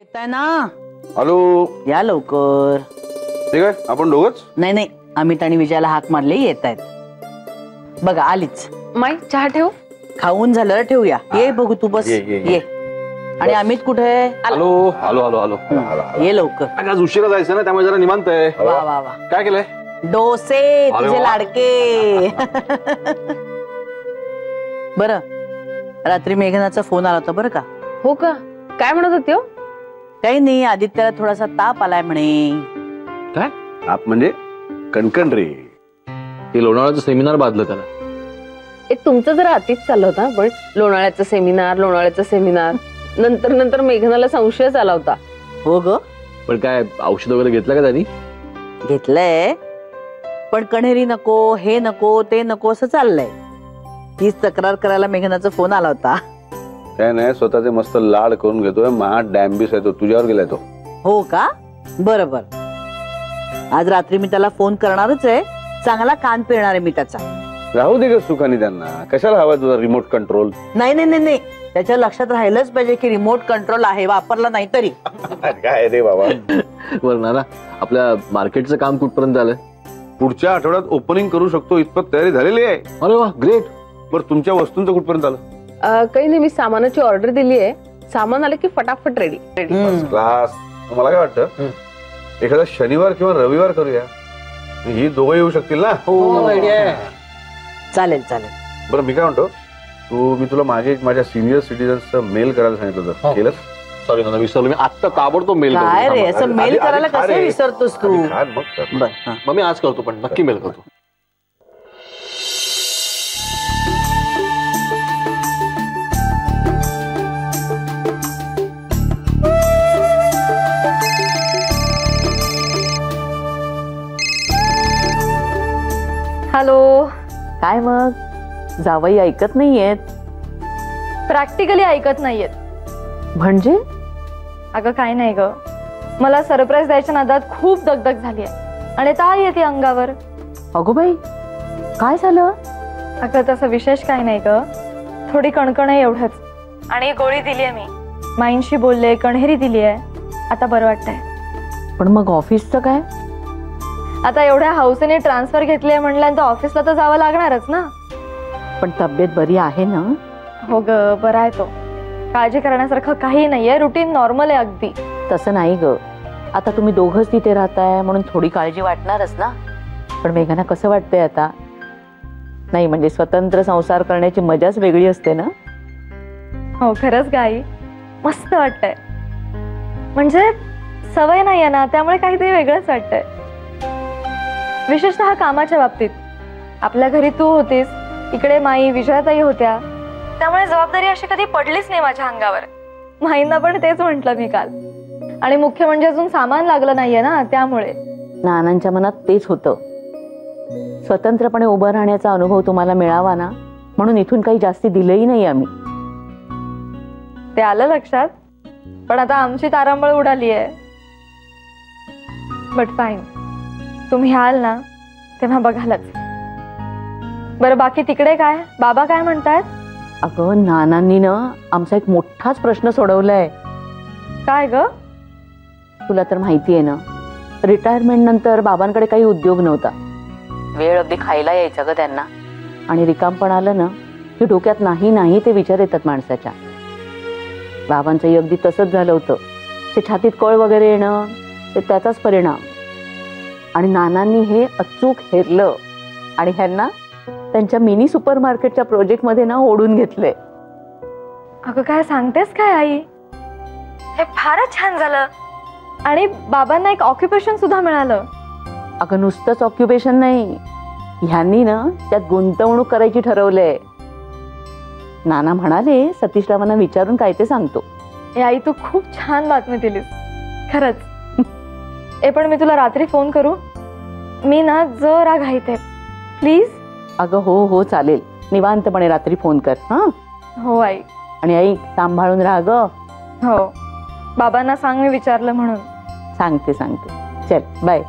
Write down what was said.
येताय ना? हॅलो, या लवकर. ठीक आहे, आपण दोघच? नाही नाही, अमित आणि विजयाला हाक मारले, येत आहेत. बघा आलीच. माई चहा ठेवू? खाऊन झालं ठेवूया. ये बघू तू बस. ये. आणि अमित कुठे? हॅलो हॅलो हॅलो हॅलो, ये लवकर. आज उशिरा जायचं ना, त्यामुळे जरा निवांत आहे. वा वा वा. काय केलंय? डोसे तुझे लाडके. बरं, रात्री मेघनाचा फोन आला होता बरं का? हो का? काय म्हणत होते हो? काही नाही, आदित्यला थोडासा ताप आलाय म्हणे. काय ताप म्हणजे? कणकण रे. ते लोणावळ्याचं सेमिनार बांधलं त्याला. एक तुमचं जरा अतिच चाललं होता, पण लोणावळ्याचं सेमिनार नंतर नंतर मेघनाला संशयच आला होता. हो ग. पण काय औषध वगैरे घेतलं का त्यांनी? घेतलंय, पण कण्हेरी नको, हे नको, ते नको असं चाललंय. हीच तक्रार करायला मेघनाचा फोन आला होता. काय नाही, स्वतःचे मस्त लाड करून घेतोय. महा डॅम्बिस आहे तो, तुझ्यावर गेलाय तो. हो का? बरोबर. आज रात्री मी त्याला फोन करणारच आहे. चांगला कान पिळणार आहे मी त्याचा. राहू दे ग सुखाने त्यांना. कशाला हवा तुझा रिमोट कंट्रोल? नाही नाही नाही नाही, त्याच्या लक्षात राहिलंच पाहिजे की रिमोट कंट्रोल आहे, वापरला नाही तरी. काय रे बाबा. बरं ना, आपल्या मार्केटचं काम कुठपर्यंत आलंय? पुढच्या आठवड्यात ओपनिंग करू शकतो इतपत तयारी झालेली आहे. अरे वा, ग्रेट. बरं, तुमच्या वस्तूंचं कुठपर्यंत आलं? काही नाही, मी सामानाची ऑर्डर दिली आहे. सामान आलं की फटाफट रेडी. क्लास. मला काय वाटतं, एखादा शनिवार किंवा रविवार करूया. ही दोघं येऊ शकतील ना? हो, चालेल चालेल. बरं, मी काय म्हणतो, मी तुला मागे माझ्या सिनियर सिटीजन्सचं मेल करायला सांगितलं होतं, केलंस? सॉरी ना, विसरलो मी. आत्ता ताबडतोब मेल. काय रे, असं मेल करायला कसं विसरतोस तू? मग मी आज करतो, पण नक्की मेल करतो. हॅलो. काय मग, जावई ऐकत नाहीयेत? प्रॅक्टिकली ऐकत नाहीयेत. म्हणजे? अगं काय नाही ग, मला सरप्राईज द्यायच्या नादात खूप दगदग झाली आहे आणि ताई येते अंगावर. अगो बाई, काय झालं? अगं तसं विशेष काय नाही ग, थोडी कणकण आहे एवढंच. आणि गोळी दिली आहे मी, माईंशी बोलले, कण्हेरी दिली आहे, आता बरं वाटतंय. पण मग ऑफिसचं काय? आता एवढ्या हौसेने ट्रान्सफर घेतली आहे म्हणल्यानंतर ऑफिसला तर जावं लागणारच ना. पण तब्येत बरी आहे ना? हो ग, बरा आहे तो. काळजी करण्यासारखं काही नाहीये, रुटीन नॉर्मल आहे अगदी. तसं नाही ग, आता तुम्ही दोघंच तिथे राहताय म्हणून थोडी काळजी वाटणारच ना. पण मेघांना कसं वाटतंय आता? नाही म्हणजे स्वतंत्र संसार करण्याची मजाच वेगळी असते ना. हो खरंच गाई, मस्त वाटतंय. म्हणजे सवय नाहीये ना, त्यामुळे काहीतरी वेगळंच वाटतंय. विशेषतः कामाच्या बाबतीत. आपल्या घरी तू होतीस, इकडे माई विजयाताई होत्या, त्यामुळे जबाबदारी अशी कधी पडलीच नाही माझ्या अंगावर. माईंना पण तेच म्हटलं मी काल. आणि मुख्य म्हणजे अजून सामान लागलं नाहीये ना, त्यामुळे. नानांच्या मनात तेच होतं, स्वतंत्रपणे उभं राहण्याचा अनुभव तुम्हाला मिळावा ना, म्हणून इथून काही जास्ती दिलंही नाही आम्ही. ते आलं लक्षात, पण आता आमची तारांबळ उडाली आहे. बट फाईन, तुम्ही आल ना तेव्हा बघालच. बरं, बाकी तिकडे काय, बाबा काय म्हणतायत? अगं नानांनी ना आमचा एक मोठाच प्रश्न सोडवलाय. काय ग? तुला तर माहिती आहे ना, रिटायरमेंट नंतर बाबांकडे काही उद्योग नव्हता. वेळ अगदी खायला यायचा ग त्यांना. आणि रिकामपण आलं ना की डोक्यात नाही नाही ते विचार येतात माणसाच्या. बाबांचंही अगदी तसंच झालं होतं. ते छातीत कळ वगैरे येणं, ते त्याचाच परिणाम. आणि नानांनी हे अचूक हेरलं आणि ह्यांना त्यांच्या मिनी सुपरमार्केटच्या प्रोजेक्टमध्ये ना ओढून घेतले. अगं काय सांगतेस काय आई? हे फारच छान झालं. आणि बाबांना एक ऑक्युपेशन सुद्धा मिळालं. अगं नुसतंच ऑक्युपेशन नाही, ह्यांनी ना त्यात गुंतवणूक करायची ठरवलंय. नाना म्हणाले सतीशरावांना विचारून काय ते सांगतो. ए आई, तू खूप छान बातमी दिलीस खरंच. ए पण मी तुला रात्री फोन करू? मी ना जरा घाईत आहे, प्लीज. अगं हो हो चालेल, निवांतपणे रात्री फोन कर. हा हो आई. आणि आई सांभाळून राहा ग. हो, बाबांना सांग मी विचारलं म्हणून. सांगते सांगते. चल बाय.